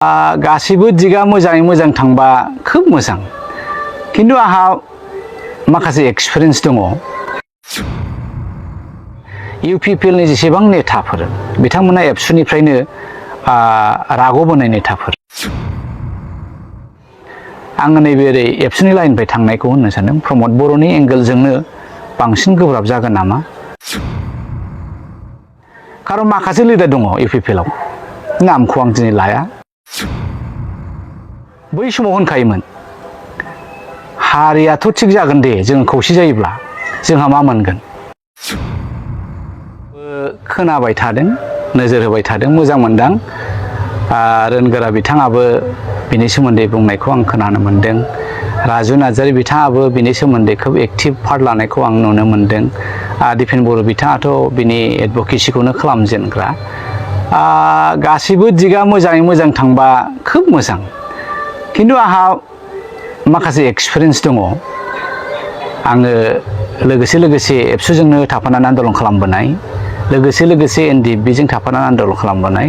गासिबो दिगा मोजाङै मोजां थांबा खोब मोजां किन्तु आहा माखासे एक्सपिरियेन्स दङ UPPL नि जेसेबां नेताफोर बिथांमोना एबसुनिफ्रायनो राग'बोनाय नेताफोर आङो नैबे ओरै एबसुनि लाइननिफ्राय थांनायखौ होननो सानदों प्रम'द बर'नि एंगेलजोंनो बांसिन गोब्राब जागोन नामा खारन माखासे लिडार दङ UPPL आव नामखौ आं दिनै लाया बै समाव होनखायोमोन हारियाथ' थिग जागोन दे जों खौसे जायोब्ला जोंहा मा मोनगोन खोनाबाय थादों नोजोर होबाय थादों मोजां मोनदां रोनगोरा बिथाङाबो बिनि सोमोन्दै बुंनायखौ आं खोनानो मोनदों राजु नार्जारी बिथाङाबो बिनि सोमोन्दै खोब एक्टिभ पार्ट लानायखौ आं नुनो मोनदों दिपेन बर' बिथाङाथ' बिनि एडभकेसिखौनो खालामजेनग्रा गासिबो दिगा मोजाङै मोजां थांबा खोब मोजां किन्तु आहा माखासे एक्सपिरियेन्स दङ आङो लोगोसे एबसुजोंनो थाफानानै आन्दलन खालामबोनाय लोगोसे NDP जों थाफानानै आन्दलन खालामबोनाय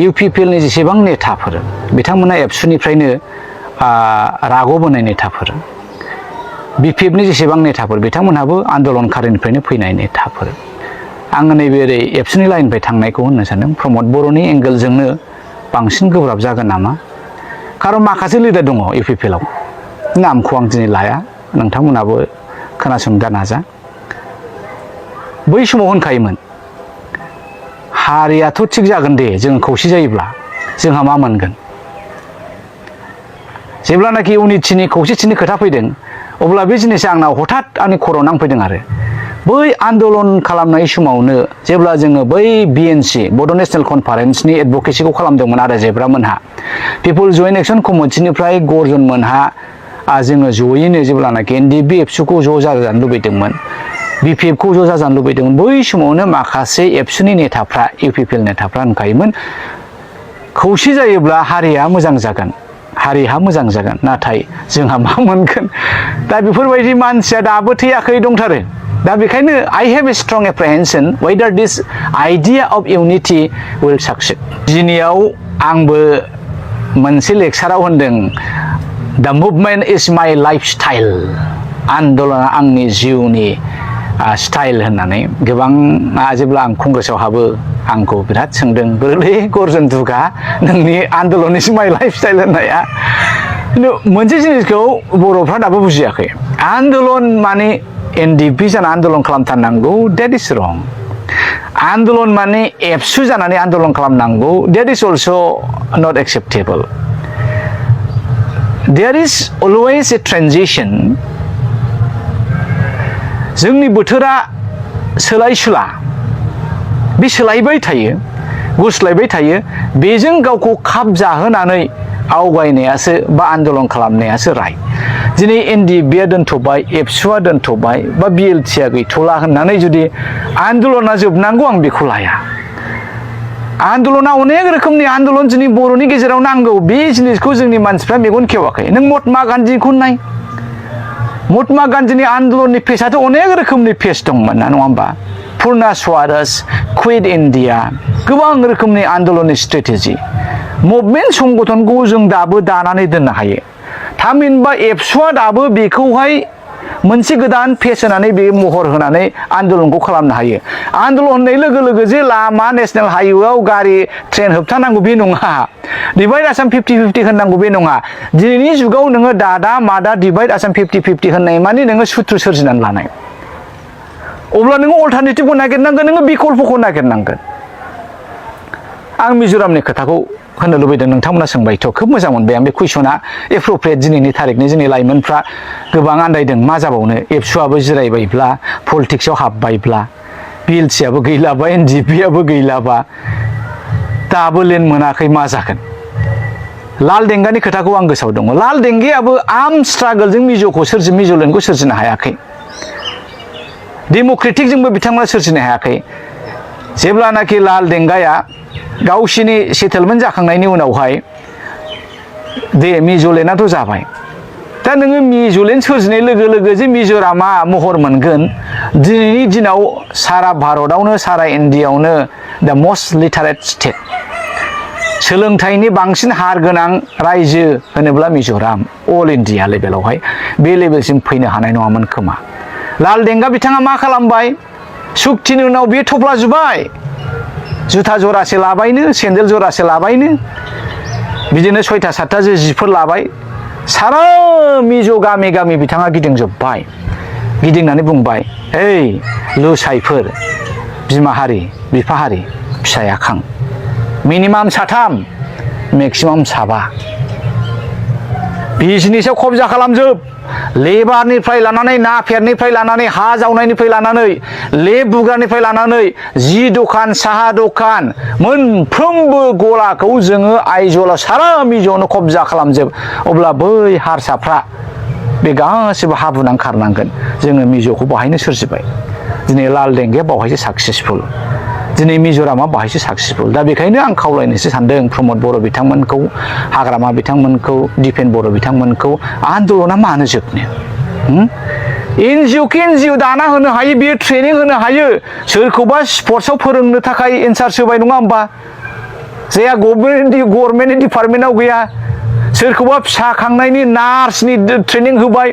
UPPL नि जेसेबां नेताफोर बिथांमोना एबसुनिफ्रायनो राग'बोनाय नेताफोर BPF नि जेसेबां नेताफोर बिथांमोनहाबो आन्दलनकारिनिफ्रायनो फैनाय नेताफोर आङो नैबे ओरै एबसुनि लाइननिफ्राय थांनायखौ होननो सानदों प्रम'द बर'नि एंगेलजोंनो बांसिन गोब्राब जागोन नामा खारन माखासे लिडार दङ UPPL आव नामखौ आं दिनै लाया नोंथांमोनाबो खोनासंनो नाजा बै समाव होनखायोमोन हारियाथ' थिग जागोन दे जों खौसे जायोब्ला जोंहा मा मोनगोन जेब्लानाखि इउनिटिनि खौसेथिनि खोथा फैदों अब्ला बे जिनिसा आंनाव हठात आंनि खर'आव नांफैदों आरो बै आन्दलन खालामनाय समावनो जेब्ला जोङो बै BNC बड' नेशनेल कनफारेन्सनि एडभकेसिखौ खालामदोंमोन आरो जेब्रामोनहा पिपल जयेन्ट एक्सन कमिटिनिफ्राय गर्जन मोनहा जोङो जयैनो जेब्लानाखि NDP एबसुखौ ज' जाजानो लुबैदोंमोन BPF खौ ज' जाजानो लुबैदोंमोन बै समावनो माखासे एबसुनि नेताफ्रा UPPL नेताफ्रा होनखायोमोन खौसे जायोब्ला हारिया मोजां जागोन हारिहा मोजां जागोन नाथाय जोंहा मा मोनगोन दा बेफोरबायदि मानसिया दाबो थैयाखै दंथारो दा बेखायनो I have a strong apprehension whether this idea of unity will succeed दिनैयाव आंबो मोनसे लेक्साराव होनदों The movement is my lifestyle आन्दलना आंनि जिउनि स्टाइल होननानै गोबां जेब्ला आं कंग्रेसआव हाबो आंखौ बिराद सोंदों बोरैलै गर्जन दुगा नोंनि आन्दलन इज माइ लाइफस्टाइल होननाया खिन्थु मोनसे जिनिसखौ बर'फ्रा दाबो बुजियाखै आन्दलन माने NDP जाना आन्दलन खालामथारनांगौ डेट इज रं आन्दलन माने एबसु जानानै आन्दलन खालामनांगौ that is also' not acceptable there is always a transition जोंनि बोथोरा सोलाय सुला बे सोलायबाय थायो गुस्लायबाय थायो बेजों गावखौ खाब जाहोनानै आवगायनायासो बा आन्दलन खालामनायासो राय दिनै NDPआ दोनथ'बाय एबसुआ दोनथ'बाय बा BLTआ गैथ'ला होननानै जुदि आन्दलना जोबनांगौ आं बेखौ लाया आन्दलना अनेक रोखोमनि आन्दलन जोंनि बर'नि गेजेराव नांगौ बे जिनिसखौ जोंनि मानसिफ्रा मेगन खेवाखै नों महात्मा गान्धीखौ नाय महात्मा गान्धीनि आन्दलननि फेसआथ' अनेक रोखोमनि फेस दंमोन ना नङा होमबा पुर्ना स्वाराज क्विट इन्डिया गोबां रोखोमनि आन्दलननि स्ट्रेटेजि मुभमेन्ट संगठनखौ जों दाबो दानानै दोननो हायो थामहिनबा एबसुआ दाबो बेखौहाय मोनसे गोदान फेस होनानै बे महर होनानै आन्दलनखौ खालामनो हायो आन्दलन होननाय लोगो लोगो जे लामा नेशनेल हाइवेआव गारि ट्रेन होबथानांगौ बे नङा डिभाइड आसाम 50-50 होननांगौ बे नङा दिनैनि जुगाव नोङो दादा मादा डिभाइड आसाम 50-50 होननाय माने नोङो सुथ्रु सोरजिनानै लानाय अब्ला नोङो अल्टारनेटिभखौ नागिरनांगोन नोङो बिकल्पखौ नागिरनांगोन आं मिज'रामनि खोथाखौ होननो लुबैदों नोंथांमोना सोंबायथ' खोब मोजां मोनबाय आं बे कुइसना एप्रप्रियेट दिनैनि थारिखनि जोंनि लाइमोनफ्रा गोबां आन्दायदों मा जाबावनो एबसुआबो जिरायबायब्ला पलिटिक्सआव हाबबायब्ला BLTआबो गैलाबा NDPआबो गैलाबा दाबो लेन्ड मोनाखै मा जागोन लाल देंगानि खोथाखौ आं गोसोआव दङ लाल देंगायाबो आर्म स्ट्रागलजों मिज'लेण्डखौ सोरजिनो हायाखै डेम'क्रेटिकजोंबो बिथांमोना सोरजिनो हायाखै जेब्लानाखि लाल देंगाया गावसिनि सेटेलमेन्ट जाखांनायनि उनावहाय दे मिज'लेण्डआथ' जाबाय दा नोङो मिज'लेण्ड सोरजिनाय लोगो लोगो जे मिज'रामा महर मोनगोन दिनैनि दिनाव सारा भारतआवनो सारा इन्डियायावनो दा मस्ट लिटारेट स्टेट सोलोंथाइनि बांसिन हार गोनां रायजो होनोब्ला मिज'राम अल इन्डिया लेभेलावहाय बे लेभेलसिम फैनो हानाय नङामोन खोमा। लालदेंगा बिथाङा मा खालामबाय? सुक्तिनि उनाव बियो थफ्लाजुबाय, जुथा जरासे लाबायनो, सेन्देल जरासे लाबायनो, बिदिनो 6टा 7टासो जिफोर लाबाय, सारा मिज' गामि गामि बिथाङा गिदिंजोब्बाय। गिदिंनानै बुंबाय, ओइ लुसाइफोर, बिमा हारि बिफा हारि फिसाया खां, मिनिमाम 3 मेक्सिमाम 7 बिजनेसाव कब्जा खालामजोब, लेबारनिफ्राय लानानै नाफेरनिफ्राय लानानै हा जावनायनिफ्राय लानानै लेब बुग्रानिफ्राय लानानै जि दखान साहा दखान मोनफ्रोमबो गलाखौ जोङो आइजला सारा मिज'आवनो कब्जा खालामजोब। अब्ला बै हारसाफ्रा बे गासिबो हाबुनां खारनांगोन। जोङो मिज'खौ बाहायनो सोरजिबाय। दिनै लालदेंगाया बावहायसो साक्सेसफुल, दिनै मिज'रामा बाहायसो साक्सेसफुल। दा बेखायनो आं खावलायनोसो सानदों प्रमद बर' बिथांमोनखौ, हाग्रामा बिथांमोनखौ, दिपेन बर' बिथांमोनखौ, आन्दलना मानो जोबनो? एनजिअ केनजिअ दाना होनो हायो, बियो ट्रेनिं होनो हायो, सोरखौबा स्पर्ट्सआव फोरोंनो थाखाय एन्सार्स होबाय नङा होमबा? जायहा गभर्नमेन्टनि डिपार्टमेन्टआव गैया, सोरखौबा फिसा खांनायनि नार्सनि ट्रेनिं होबाय,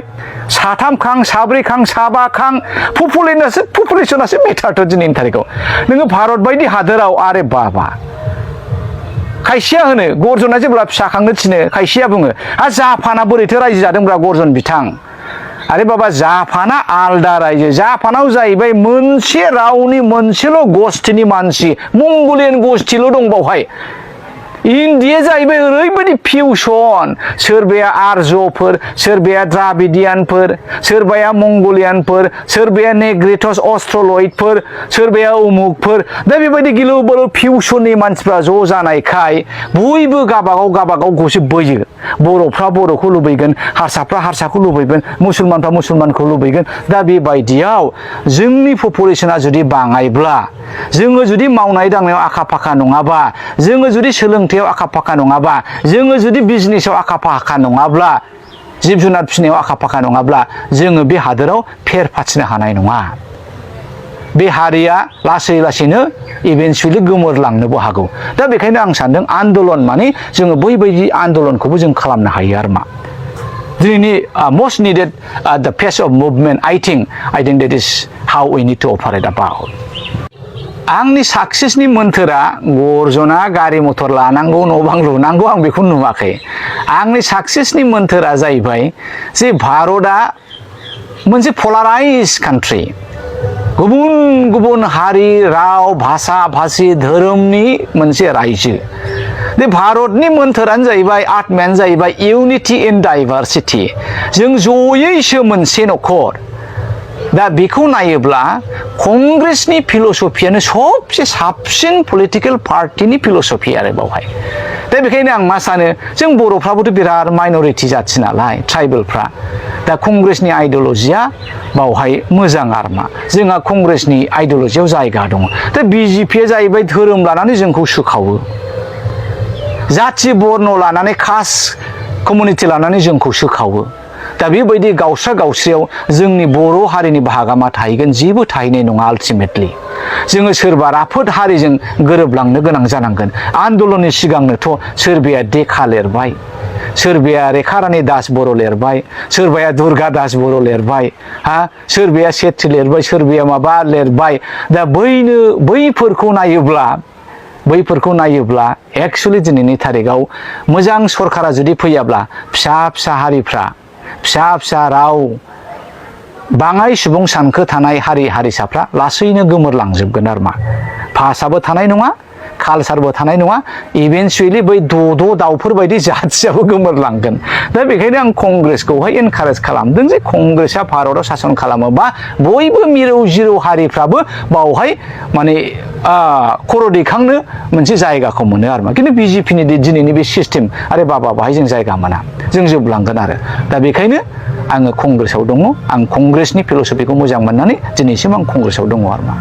3 खां 4 खां 7 खां, पपुलेसनासो मेटारथ' दिनैनि थारिखआव। नोङो भारत बायदि हादोराव आरे बाबा, खायसेया होनो गर्जना जेब्ला फिसा खांनो थिनो, खायसेया बुङो जापाना बोरैथो रायजो जादोंब्रा गर्जन बिथां। आरे बाबा, जापाना आलदा रायजो। जापानाव जाहैबाय मोनसे रावनि मोनसेल' गस्थिनि मानसि, मंगलियान गस्थिल' दं बावहाय। इन्डिया जाहैबाय ओरैबायदि फिउसन, सोरबाया आर्यफोर, सोरबाया द्राबिडियानफोर, सोरबाया मंगलियानफोर, सोरबाया नेग्रिटस अस्ट्रलइडफोर, सोरबाया उमुकफोर। दा बेबायदि गिलु बालु फिउसननि मानसिफ्रा ज' जानायखाय बयबो गाबागाव गसो बोयो। बर'फ्रा बर'खौ लुबैगोन, हारसाफ्रा हारसाखौ लुबैगोन, मुसलमानफ्रा मुसलमानखौ लुबैगोन। दा बेबायदियाव जोंनि पपुलेसना जुदि बाङायब्ला, जोङो जुदि मावनाय दांनायाव आखा फाखा नङाबा, जोङो जुदि सोलोंथायाव आखा फाखा नङाबा, जोङो जुदि बिजनेसाव आखा फाखा नङाब्ला, जिब जुनार फिसिनायाव आखा फाखा नङाब्ला, जोङो बे हादोराव फेर फाथिनो हानाय नङा। बे हारिया लासै लासैनो इभेन्सुवेलि गोमोरलांनोबो हागौ। दा बेखायनो आं सानदों आन्दलन माने जोङो बैबायदि आन्दलनखौबो जों खालामनो हायो आरो मा। दिनैनि most needed the pace of movement, I think that is how we need to operate about. आंनि साक्सेसनि मोन्थोरा गर्जना गारि मथर लानांगौ, न' बां लुनांगौ, आं बेखौ नुवाखै। आंनि साक्सेसनि मोन्थोरा जाहैबाय जे भारतआ मोनसे पलाराइज कान्ट्रि, गुबुन गुबुन हारि, राव, भाषा भाषी, धोरोमनि मोनसे रायजो। बे भारतनि मोन्थोरानो जाहैबाय, आत्मायानो जाहैबाय इउनिटि इन डाइभारसिटि। जों जयैसो मोनसे न'खर। दा बेखौ नायोब्ला कंग्रेसनि फिल'सफियानो सबसे साबसिन पलिटिकेल पार्टिनि फिल'सफि आरो बावहाय। दा बेखायनो आं मा सानो, जों बर'फ्राबोथ' बिराद माइन'रिटि जाथि नालाय, ट्राइबेलफ्रा। दा कंग्रेसनि आइडिअलजिया बावहाय मोजां आरो मा, जोंहा कंग्रेसनि आइडिअलजियाव जायगा दङ। दा बिजेपिया जाहैबाय धोरोम लानानै जोंखौ सोखावो, जाथि बर्न लानानै, कास्ट कमिउनिटि लानानै जोंखौ सोखावो। दा बेबायदि गावस्रा गावस्रियाव जोंनि बर' हारिनि बाहागोआ मा थाहैगोन? जेबो थाहैनाय नङा आल्टिमेटलि। जोङो सोरबा राफोद हारिजों गोरोबलांनो गोनां जानांगोन। आन्दलननि सिगांनोथ' सोरबाया देखा लिरबाय, सोरबाया रेखा रानि दास बर' लिरबाय, सोरबाया दुर्गा दास बर' लिरबाय, सोरबाया सेथ्रि लिरबाय, सोरबाया माबा लिरबाय। दा बैफोरखौ नायोब्ला एक्सुवेलि दिनैनि थारिखआव मोजां सरकारा जुदि फैयाब्ला फिसा फिसा हारिफ्रा, फिसा फिसा राव, बाङाय सुबुं सानखो थानाय हारि हारिसाफ्रा लासैनो गोमोरलांजोबगोन आरो मा। भाषाबो थानाय नङा, कालसारबो थानाय नङा, इभेन्सुवेलि बै द' दाउफोर बायदि जाथियाबो गोमोरलांगोन। दा बेखायनो आं कंग्रेसखौहाय एनकारेज खालामदों जे कंग्रेसआ भारताव सासन खालामोबा बयबो मिरौ जिरौ हारिफ्राबो बावहाय माने खर' दैखांनो मोनसे जायगाखौ मोनो आरो मा। खिन्थु बिजेपिनि दिनैनि बे सिस्टेम, आरे बाबा बाहाय जों जायगा मोना, जों जोबलांगोन आरो। दा बेखायनो आङो कंग्रेसआव दङ। आं कंग्रेसनि फिल'सफिखौ मोजां मोननानै दिनैसिम आं कंग्रेसआव दङ आरो मा।